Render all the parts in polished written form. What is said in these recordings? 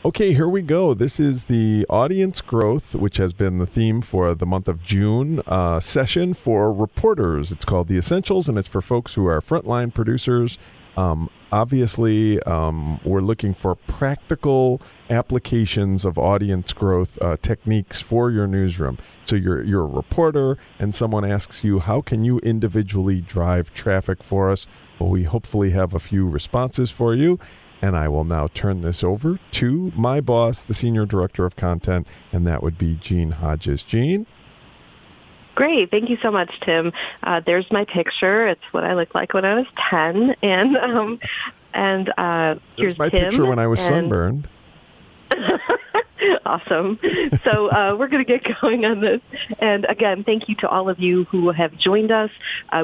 Okay, here we go. This is the audience growth, which has been the theme for the month of June session for reporters. It's called The Essentials, and it's for folks who are frontline producers. Obviously, we're looking for practical applications of audience growth techniques for your newsroom. So you're a reporter, and someone asks you, how can you individually drive traffic for us? Well, we hopefully have a few responses for you. And I will now turn this over to my boss, the Senior Director of Content, and that would be Jean Hodges. Jean? Great. Thank you so much, Tim. There's my picture. It's what I looked like when I was 10. And here's my Tim, picture when I was sunburned. Awesome. So we're going to get going on this. And again, thank you to all of you who have joined us.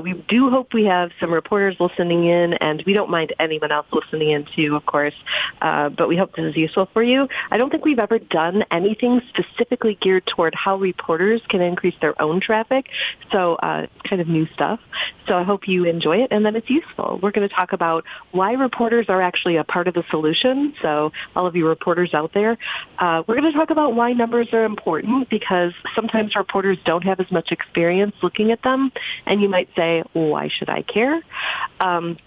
We do hope we have some reporters listening in, and we don't mind anyone else listening in too, of course. But we hope this is useful for you. I don't think we've ever done anything specifically geared toward how reporters can increase their own traffic. So kind of new stuff. So I hope you enjoy it and that it's useful. We're going to talk about why reporters are actually a part of the solution. So all of you reporters out there, we're going to talk about why numbers are important, because sometimes reporters don't have as much experience looking at them, and you might say, why should I care? And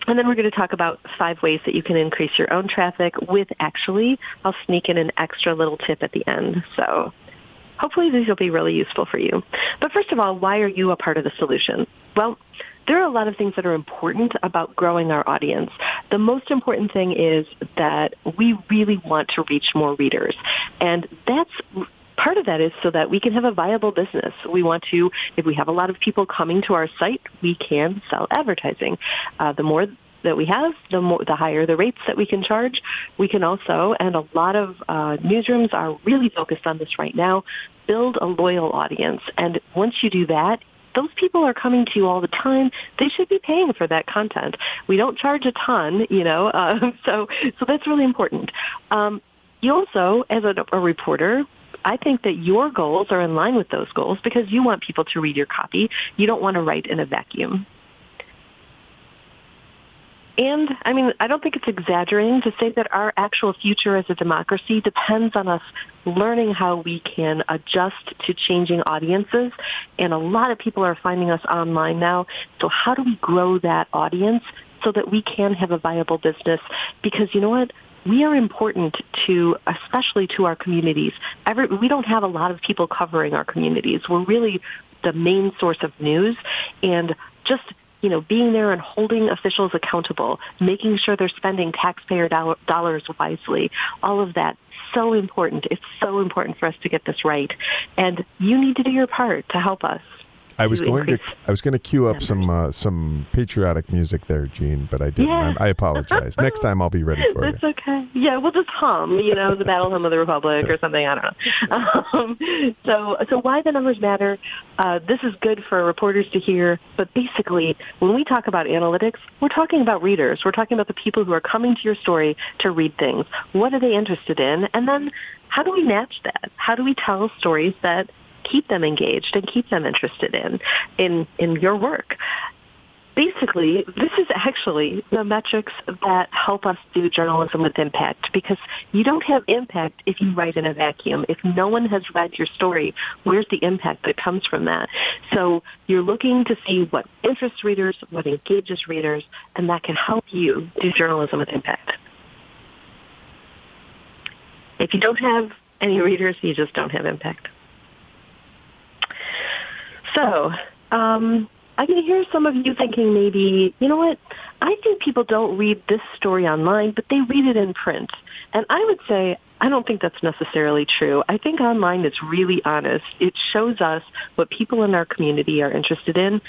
then we're going to talk about 5 ways that you can increase your own traffic with, actually, I'll sneak in an extra little tip at the end. So hopefully these will be really useful for you. But first of all, why are you a part of the solution? Well, there are a lot of things that are important about growing our audience. The most important thing is that we really want to reach more readers. And part of that is so that we can have a viable business. We want to, if we have a lot of people coming to our site, we can sell advertising. The more that we have, the higher the rates that we can charge. We can also, and a lot of newsrooms are really focused on this right now, build a loyal audience. And once you do that, those people are coming to you all the time. They should be paying for that content. We don't charge a ton, so that's really important. You also, as a reporter, I think that your goals are in line with those goals because you want people to read your copy. You don't want to write in a vacuum. And, I don't think it's exaggerating to say that our actual future as a democracy depends on us learning how we can adjust to changing audiences. And a lot of people are finding us online now. So how do we grow that audience so that we can have a viable business? Because you know what? We are important especially to our communities. We don't have a lot of people covering our communities. We're really the main source of news. And just being there and holding officials accountable, making sure they're spending taxpayer dollars wisely, all of that, so important. It's so important for us to get this right. And you need to do your part to help us. I was going to cue up some patriotic music there, Jean, but I didn't. Yeah. I apologize. Next time I'll be ready for it. That's okay. Yeah, we'll just hum, the Battle Hymn of the Republic or something. I don't know. So why the numbers matter? This is good for reporters to hear. But basically, when we talk about analytics, we're talking about readers. We're talking about the people who are coming to your story to read things. What are they interested in? And then how do we match that? How do we tell stories that keep them engaged and keep them interested in your work? Basically, this is actually the metrics that help us do journalism with impact, because you don't have impact if you write in a vacuum. If no one has read your story, where's the impact that comes from that? So you're looking to see what interests readers, what engages readers, and that can help you do journalism with impact. If you don't have any readers, you just don't have impact. So I can hear some of you thinking maybe, you know what, I think people don't read this story online, but they read it in print. And I would say I don't think that's necessarily true. I think online is really honest. It shows us what people in our community are interested in.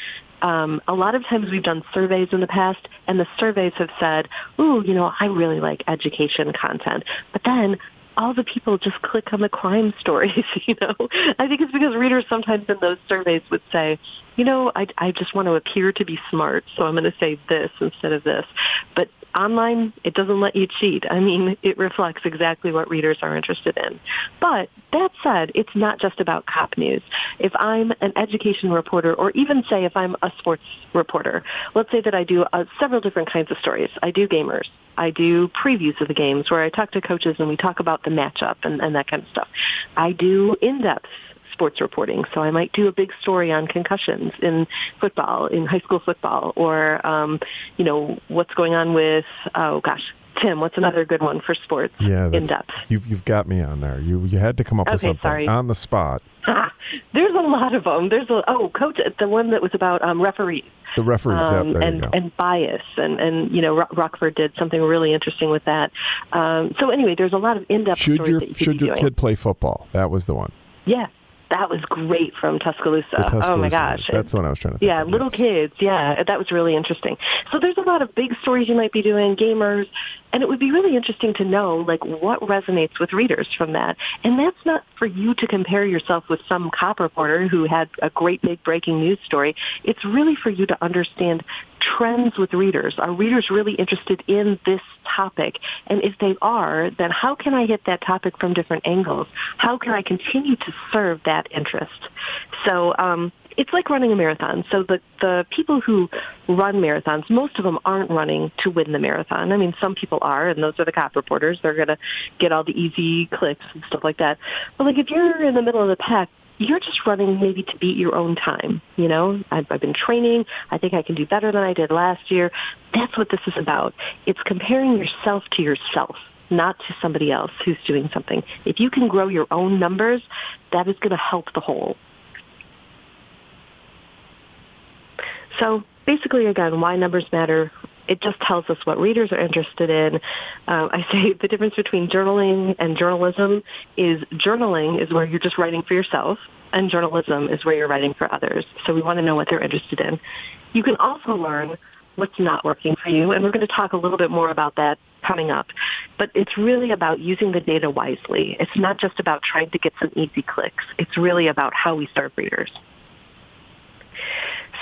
A lot of times we've done surveys in the past, and the surveys have said, I really like education content. But then all the people just click on the crime stories, I think it's because readers sometimes in those surveys would say, I just want to appear to be smart, so I'm going to say this instead of this. But online, it doesn't let you cheat. I mean, it reflects exactly what readers are interested in. But that said, it's not just about cop news. If I'm an education reporter, or even say if I'm a sports reporter, let's say that I do several different kinds of stories. I do gamers. I do previews of the games where I talk to coaches and we talk about the matchup and that kind of stuff. I do in-depth sports reporting. So I might do a big story on concussions in football, in high school football, or, what's going on with, Tim, what's another good one for sports in depth? You've got me on there. You had to come up with something on the spot. There's a lot of them. Coach, the one that was about referees. The referees, and bias, and Rockford did something really interesting with that. So anyway, there's a lot of in-depth stories. Should your kid play football? That was the one. Yeah. That was great from Tuscaloosa. Oh, my gosh. That's the one I was trying to think of. Little kids. Yeah, that was really interesting. So there's a lot of big stories you might be doing, gamers, and it would be really interesting to know, what resonates with readers from that. And that's not for you to compare yourself with some cop reporter who had a great big breaking news story. It's really for you to understand trends with readers. Are readers really interested in this topic? And if they are, then how can I hit that topic from different angles? How can I continue to serve that interest? So it's like running a marathon. So the people who run marathons, most of them aren't running to win the marathon. I mean, some people are, and those are the cop reporters. They're going to get all the easy clicks and stuff like that. But if you're in the middle of the pack, you're just running maybe to beat your own time. I've been training. I think I can do better than I did last year. That's what this is about. It's comparing yourself to yourself, not to somebody else who's doing something. If you can grow your own numbers, that is going to help the whole. So basically, again, why numbers matter. It just tells us what readers are interested in. I say the difference between journaling and journalism is journaling is where you're just writing for yourself, and journalism is where you're writing for others. So we want to know what they're interested in. You can also learn what's not working for you, and we're going to talk a little bit more about that coming up. But it's really about using the data wisely. It's not just about trying to get some easy clicks. It's really about how we serve readers.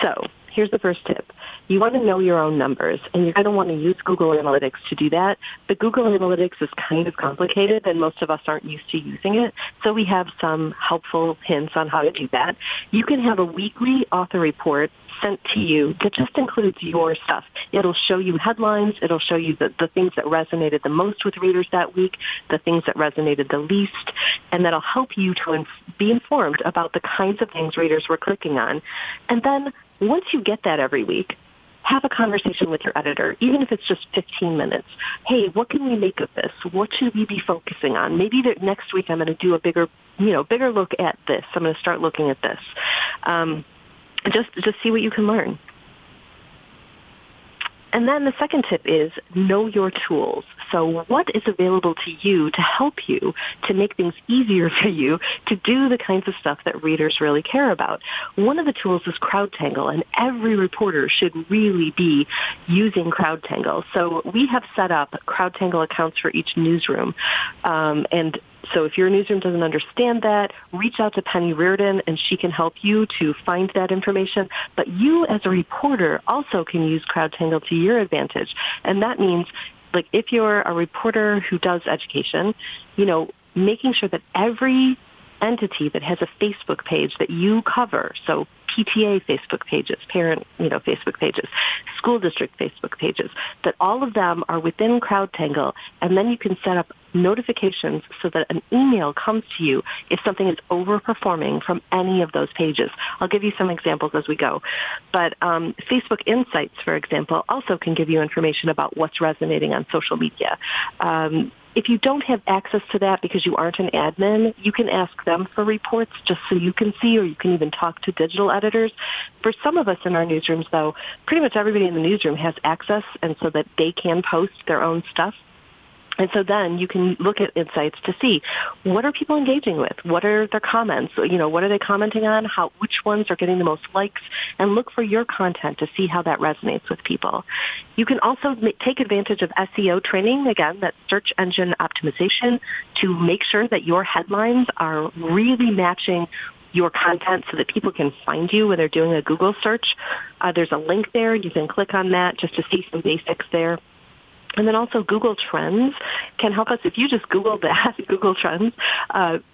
So here's the first tip. You want to know your own numbers, and you're going to want to use Google Analytics to do that. But Google Analytics is kind of complicated, and most of us aren't used to using it. So we have some helpful hints on how to do that. You can have a weekly author report sent to you that just includes your stuff. It'll show you headlines. It'll show you the things that resonated the most with readers that week, the things that resonated the least, and that'll help you to be informed about the kinds of things readers were clicking on. And then once you get that every week, have a conversation with your editor, even if it's just 15 minutes. Hey, what can we make of this? What should we be focusing on? Maybe next week I'm going to do a bigger look at this. I'm going to start looking at this. Just see what you can learn. And then the second tip is know your tools. So what is available to you to help you to make things easier for you to do the kinds of stuff that readers really care about? One of the tools is CrowdTangle, and every reporter should really be using CrowdTangle. So we have set up CrowdTangle accounts for each newsroom. And so if your newsroom doesn't understand that, reach out to Penny Reardon, and she can help you to find that information. But you as a reporter also can use CrowdTangle to your advantage. And that means, if you're a reporter who does education, making sure that every entity that has a Facebook page that you cover, so PTA Facebook pages, parent, Facebook pages, school district Facebook pages, that all of them are within CrowdTangle, and then you can set up notifications so that an email comes to you if something is overperforming from any of those pages. I'll give you some examples as we go. But Facebook Insights, for example, also can give you information about what's resonating on social media. If you don't have access to that because you aren't an admin, you can ask them for reports just so you can see, or you can even talk to digital editors. For some of us in our newsrooms, though, pretty much everybody in the newsroom has access, and so that they can post their own stuff. And so then you can look at insights to see what are people engaging with, what are their comments, what are they commenting on, which ones are getting the most likes, and look for your content to see how that resonates with people. You can also take advantage of SEO training, again, that's search engine optimization, to make sure that your headlines are really matching your content so that people can find you when they're doing a Google search. There's a link there. You can click on that just to see some basics there. And then also Google Trends can help us. If you just Google that, Google Trends,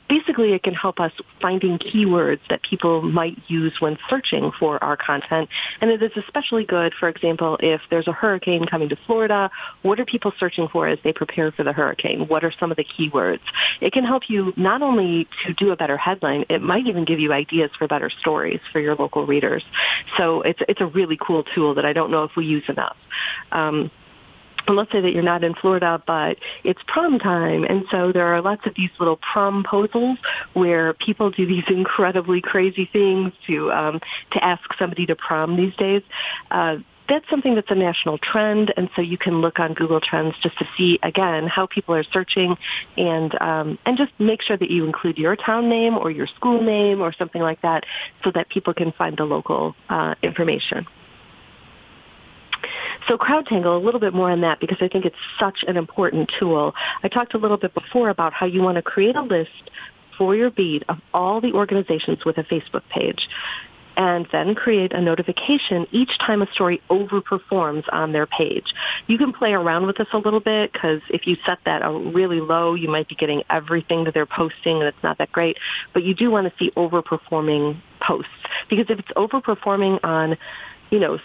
basically it can help us finding keywords that people might use when searching for our content. And it is especially good, for example, if there's a hurricane coming to Florida, what are people searching for as they prepare for the hurricane? What are some of the keywords? It can help you not only to do a better headline, it might even give you ideas for better stories for your local readers. So it's a really cool tool that I don't know if we use enough. And let's say that you're not in Florida, but it's prom time, and so there are lots of these little promposals where people do these incredibly crazy things to ask somebody to prom these days. That's something that's a national trend, and so you can look on Google Trends just to see, again, how people are searching, and just make sure that you include your town name or your school name or something like that so that people can find the local information. So CrowdTangle, a little bit more on that because I think it's such an important tool. I talked a little bit before about how you want to create a list for your beat of all the organizations with a Facebook page and then create a notification each time a story overperforms on their page. You can play around with this a little bit because if you set that really low, you might be getting everything that they're posting and it's not that great. But you do want to see overperforming posts because if it's overperforming on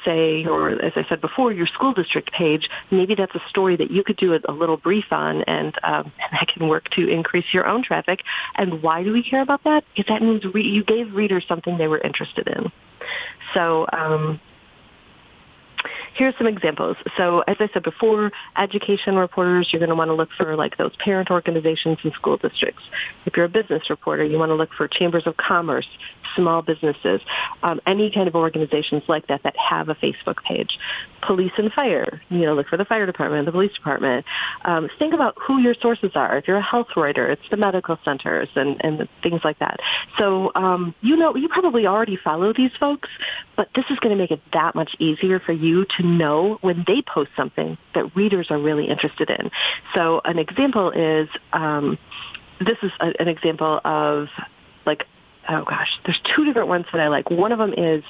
say, or as I said before, your school district page, maybe that's a story that you could do a little brief on, and that can work to increase your own traffic. And why do we care about that? Because that means you gave readers something they were interested in. So here's some examples. So as I said before, education reporters, you're going to want to look for like those parent organizations and school districts. If you're a business reporter, you want to look for chambers of commerce, small businesses, any kind of organizations like that that have a Facebook page. Police and fire, look for the fire department, the police department. Think about who your sources are. If you're a health writer, it's the medical centers and things like that. So, you probably already follow these folks, but this is going to make it that much easier for you to know when they post something that readers are really interested in. So an example is, this is an example of there's two different ones that I like. One of them is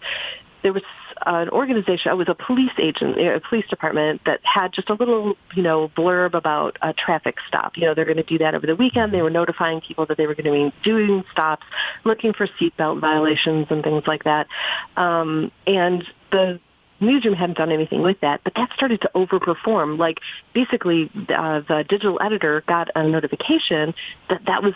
there was an organization, it was a police department that had just a little, blurb about a traffic stop. They're going to do that over the weekend. They were notifying people that they were going to be doing stops, looking for seatbelt violations and things like that. And the newsroom hadn't done anything with that, but that started to overperform. Like basically the digital editor got a notification that was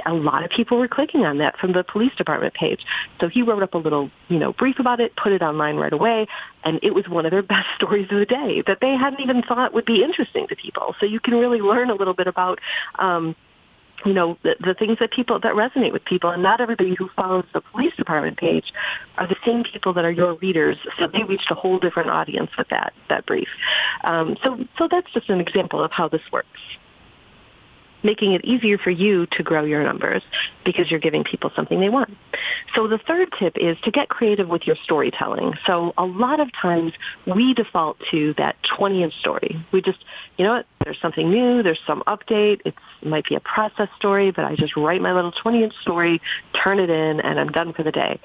a lot of people were clicking on that from the police department page. So he wrote up a little, brief about it, put it online right away, and it was one of their best stories of the day that they hadn't even thought would be interesting to people. So you can really learn a little bit about, the things that resonate with people. And not everybody who follows the police department page are the same people that are your readers. So they reached a whole different audience with that brief. So that's just an example of how this works, making it easier for you to grow your numbers because you're giving people something they want. So the third tip is to get creative with your storytelling. So a lot of times we default to that 20-inch story. We just, there's something new, there's some update, it might be a process story, but I just write my little 20-inch story, turn it in, and I'm done for the day.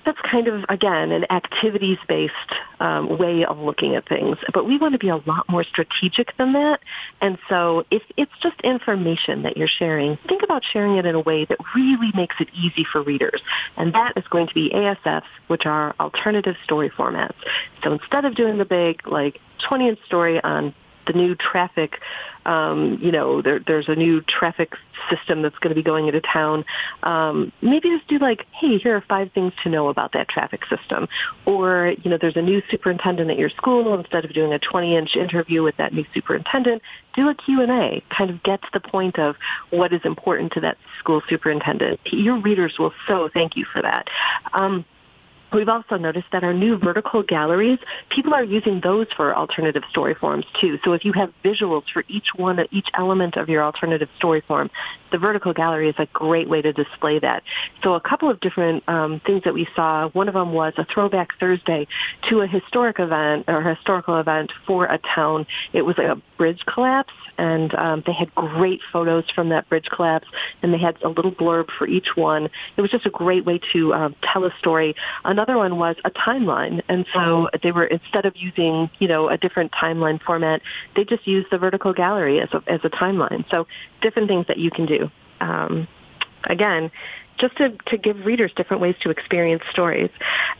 That's kind of, again, an activities-based way of looking at things. But we want to be a lot more strategic than that. And so if it's just information that you're sharing, think about sharing it in a way that really makes it easy for readers. And that is going to be ASFs, which are alternative story formats. So instead of doing the big, 20-inch story on the new traffic, there's a new traffic system that's going to be going into town. Maybe just do hey, here are 5 things to know about that traffic system. Or, there's a new superintendent at your school. Instead of doing a 20-inch interview with that new superintendent, do a Q&A. Kind of get to the point of what is important to that school superintendent. Your readers will so thank you for that. We've also noticed that our new vertical galleries, people are using those for alternative story forms too. So if you have visuals for each element of your alternative story form, the vertical gallery is a great way to display that. So a couple of different things that we saw, one of them was a throwback Thursday to a historical event for a town. It was a bridge collapse, and they had great photos from that bridge collapse, and they had a little blurb for each one. It was just a great way to tell a story. Another Another one was a timeline. And so they were, instead of using, a different timeline format, they just used the vertical gallery as a timeline. So different things that you can do. Again, just to give readers different ways to experience stories.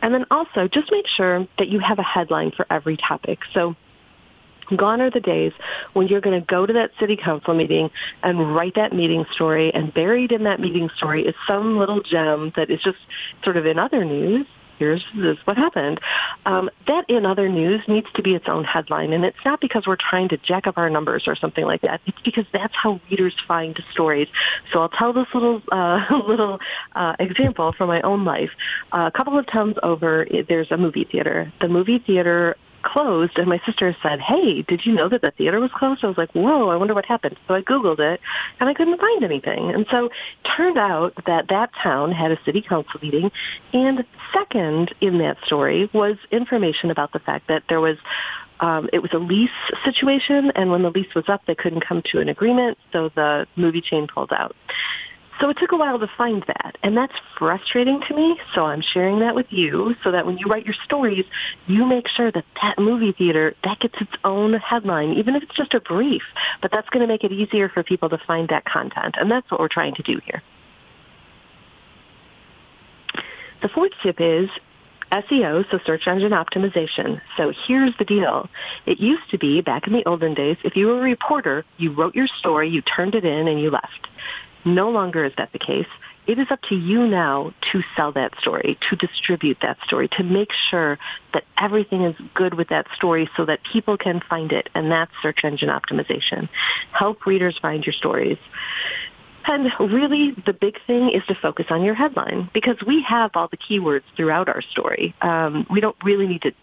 And then also just make sure that you have a headline for every topic. So gone are the days when you're going to go to that city council meeting and write that meeting story, and buried in that meeting story is some little gem that is just sort of in other news. Here's this what happened. That in other news needs to be its own headline, and it's not because we're trying to jack up our numbers or something like that. It's because that's how readers find stories. So I'll tell this little example from my own life. A couple of towns over, there's a movie theater. The movie theater closed, and my sister said, "Hey, did you know that the theater was closed?" I was like, "Whoa, I wonder what happened." So I Googled it, and I couldn't find anything. And so turned out that town had a city council meeting, and second in that story was information about the fact that there was it was a lease situation, and when the lease was up, they couldn't come to an agreement, so the movie chain pulled out. So it took a while to find that, and that's frustrating to me, so I'm sharing that with you so that when you write your stories, you make sure that movie theater, that gets its own headline, even if it's just a brief, but that's going to make it easier for people to find that content, and that's what we're trying to do here. The fourth tip is SEO, so search engine optimization. So here's the deal. It used to be, back in the olden days, if you were a reporter, you wrote your story, you turned it in, and you left. No longer is that the case. It is up to you now to sell that story, to distribute that story, to make sure that everything is good with that story so that people can find it, and that's search engine optimization. Help readers find your stories. And really, the big thing is to focus on your headline, because we have all the keywords throughout our story. We don't really need to,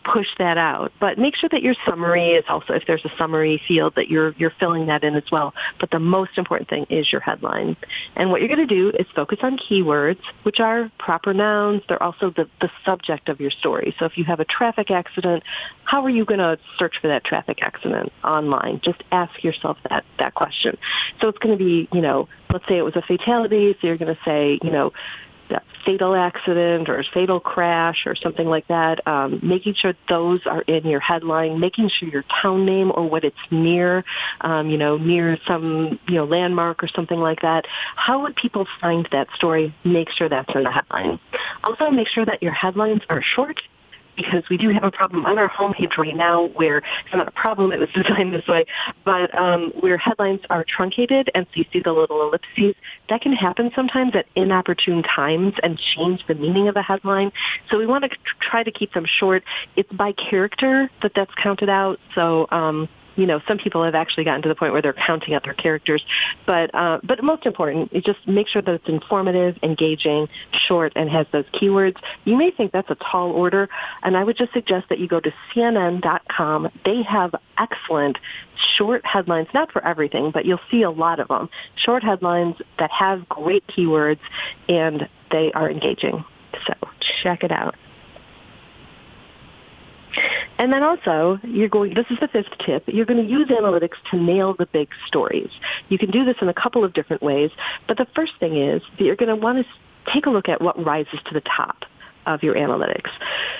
push that out. But make sure that your summary is also, if there's a summary field, that you're filling that in as well. But the most important thing is your headline. And what you're going to do is focus on keywords, which are proper nouns. They're also the subject of your story. So if you have a traffic accident, how are you going to search for that traffic accident online? Just ask yourself that question. So it's going to be, let's say it was a fatality. So you're going to say, fatal accident or fatal crash or something like that, making sure those are in your headline, making sure your town name or what it's near, near some, landmark or something like that. How would people find that story? Make sure that's in the headline. Also, make sure that your headlines are short, because we do have a problem on our homepage right now where it's not a problem, it was designed this way, but where headlines are truncated, and so you see the little ellipses. That can happen sometimes at inopportune times and change the meaning of a headline. So we want to try to keep them short. It's by character that's counted out. So, some people have actually gotten to the point where they're counting out their characters. But most important, you just make sure that it's informative, engaging, short, and has those keywords. You may think that's a tall order, and I would just suggest that you go to CNN.com. They have excellent short headlines, not for everything, but you'll see a lot of them. Short headlines that have great keywords, and they are engaging. So check it out. And then also, this is the fifth tip, you're going to use analytics to nail the big stories. You can do this in a couple of different ways, but the first thing is that you're going to want to take a look at what rises to the top of your analytics.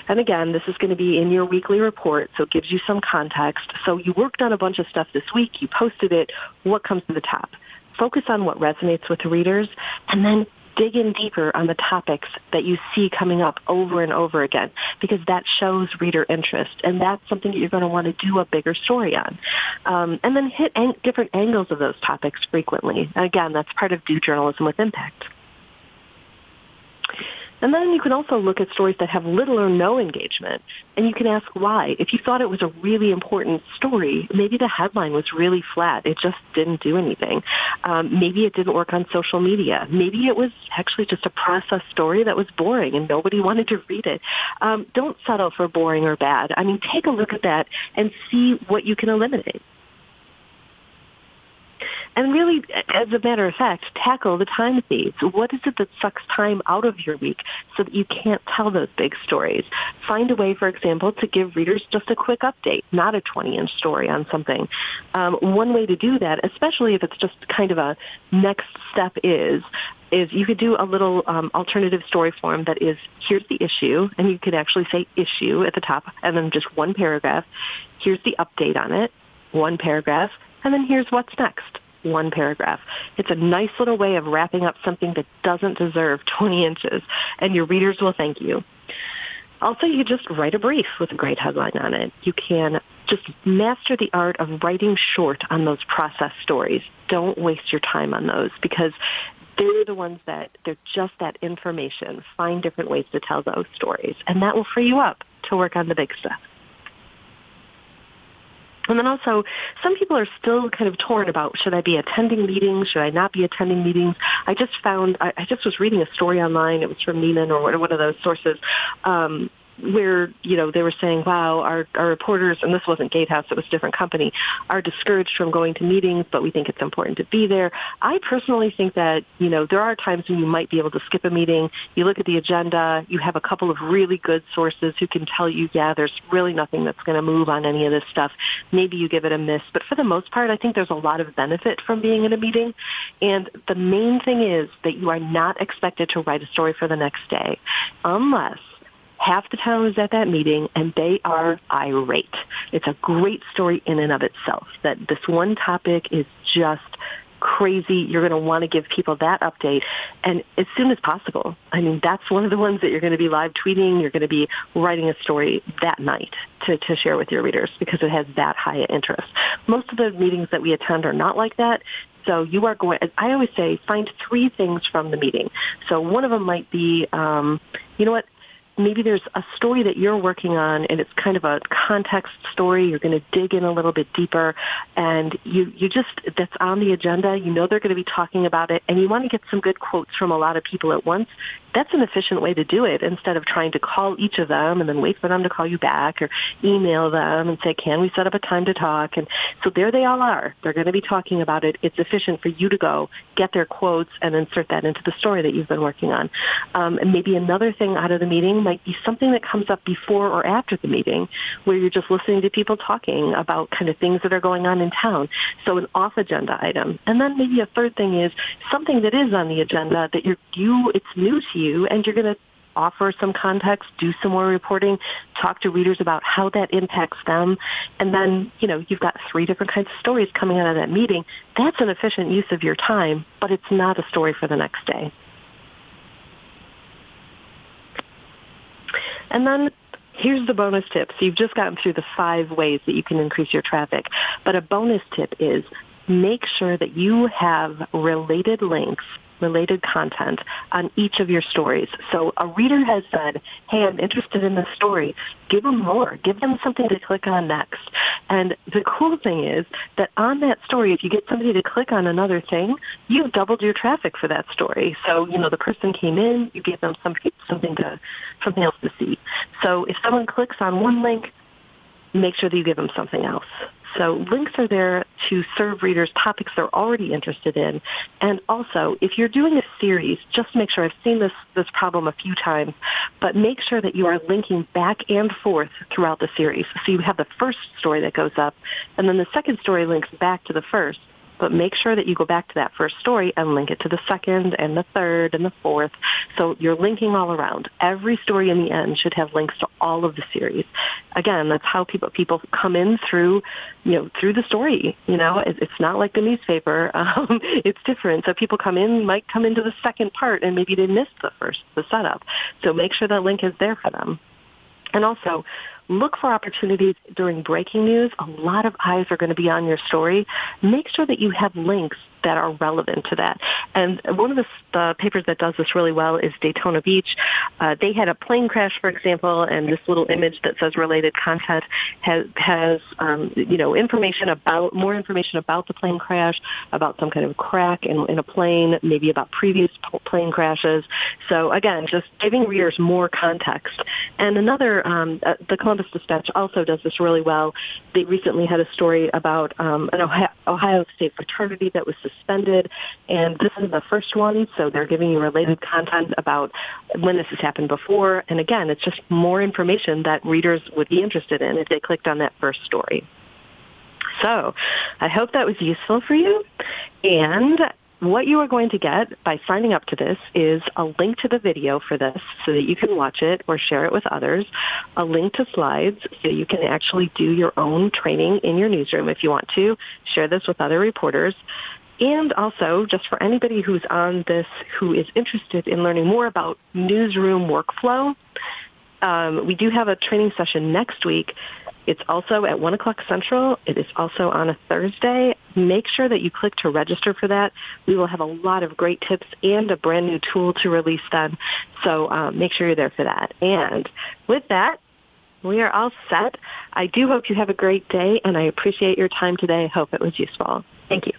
And again, this is going to be in your weekly report, so it gives you some context. So you worked on a bunch of stuff this week, you posted it, what comes to the top? Focus on what resonates with the readers, and then dig in deeper on the topics that you see coming up over and over again, because that shows reader interest, and that's something that you're going to want to do a bigger story on. And then hit different angles of those topics frequently. Again, that's part of Do Journalism with Impact. And then you can also look at stories that have little or no engagement, and you can ask why. If you thought it was a really important story, maybe the headline was really flat. It just didn't do anything. Maybe it didn't work on social media. Maybe it was actually just a process story that was boring and nobody wanted to read it. Don't settle for boring or bad. I mean, take a look at that and see what you can eliminate. And really, as a matter of fact, tackle the time thieves. What is it that sucks time out of your week so that you can't tell those big stories? Find a way, for example, to give readers just a quick update, not a 20-inch story on something. One way to do that, especially if it's just kind of a next step is you could do a little alternative story form that is, here's the issue, and you could actually say issue at the top, and then just one paragraph. Here's the update on it, one paragraph, and then here's what's next, one paragraph. It's a nice little way of wrapping up something that doesn't deserve 20 inches, and your readers will thank you. Also, you just write a brief with a great headline on it. You can just master the art of writing short on those process stories. Don't waste your time on those because they're the ones that, they're just that information. Find different ways to tell those stories, and that will free you up to work on the big stuff. And then also, some people are still kind of torn about, should I be attending meetings? Should I not be attending meetings? I just was reading a story online. It was from Neiman or one of those sources, where, they were saying, wow, our reporters, and this wasn't Gatehouse, it was a different company, are discouraged from going to meetings, but we think it's important to be there. I personally think that, there are times when you might be able to skip a meeting. You look at the agenda, you have a couple of really good sources who can tell you, yeah, there's really nothing that's going to move on any of this stuff. Maybe you give it a miss. But for the most part, I think there's a lot of benefit from being in a meeting. And the main thing is that you are not expected to write a story for the next day unless half the town is at that meeting, and they are irate. It's a great story in and of itself, that this one topic is just crazy. You're going to want to give people that update, and as soon as possible. I mean, that's one of the ones that you're going to be live tweeting. You're going to be writing a story that night to share with your readers because it has that high an interest. Most of the meetings that we attend are not like that. So you are going, I always say, find 3 things from the meeting. So one of them might be, maybe there's a story that you're working on, and it's kind of a context story. You're going to dig in a little bit deeper, and you just, that's on the agenda. They're going to be talking about it, and you want to get some good quotes from a lot of people at once. That's an efficient way to do it instead of trying to call each of them and then wait for them to call you back or email them and say, can we set up a time to talk? And so there they all are. They're going to be talking about it. It's efficient for you to go get their quotes and insert that into the story that you've been working on. And maybe another thing out of the meeting might be something that comes up before or after the meeting where you're just listening to people talking about kind of things that are going on in town. So an off-agenda item. And then maybe a third thing is something that is on the agenda that it's new to you, and you're going to offer some context, do some more reporting, talk to readers about how that impacts them. And then, you've got 3 different kinds of stories coming out of that meeting. That's an efficient use of your time, but it's not a story for the next day. And then here's the bonus tip. So you've just gotten through the 5 ways that you can increase your traffic. But a bonus tip is make sure that you have related links, related content on each of your stories. So a reader has said, hey, I'm interested in this story. Give them more. Give them something to click on next. And the cool thing is that on that story, if you get somebody to click on another thing, you've doubled your traffic for that story. So, the person came in, you gave them something else to see. So if someone clicks on one link, make sure that you give them something else. So links are there to serve readers topics they're already interested in. And also, if you're doing a series, just make sure, I've seen this problem a few times, but make sure that you are linking back and forth throughout the series. So you have the first story that goes up, and then the second story links back to the first. But make sure that you go back to that first story and link it to the second and the third and the fourth. So you're linking all around. Every story in the end should have links to all of the series. Again, that's how people come in through the story. It's not like the newspaper. It's different. So people might come into the second part, and maybe they missed the setup. So make sure that link is there for them. And also, look for opportunities during breaking news. A lot of eyes are going to be on your story. Make sure that you have links that are relevant to that. And one of the papers that does this really well is Daytona Beach. They had a plane crash, for example, and this little image that says related content has more information about the plane crash, about some kind of crack in a plane, maybe about previous plane crashes. So again, just giving readers more context. And another, the Columbus Dispatch also does this really well. They recently had a story about an Ohio State fraternity that was suspended, and this is the first one, so they're giving you related content about when this has happened before. And again, it's just more information that readers would be interested in if they clicked on that first story. So I hope that was useful for you. And what you are going to get by signing up to this is a link to the video for this so that you can watch it or share it with others, a link to slides so you can actually do your own training in your newsroom if you want to, share this with other reporters. And also, just for anybody who's on this who is interested in learning more about newsroom workflow, we do have a training session next week. It's also at 1 o'clock Central. It is also on a Thursday. Make sure that you click to register for that. We will have a lot of great tips and a brand new tool to release then. So make sure you're there for that. And with that, we are all set. I do hope you have a great day, and I appreciate your time today. I hope it was useful. Thank you.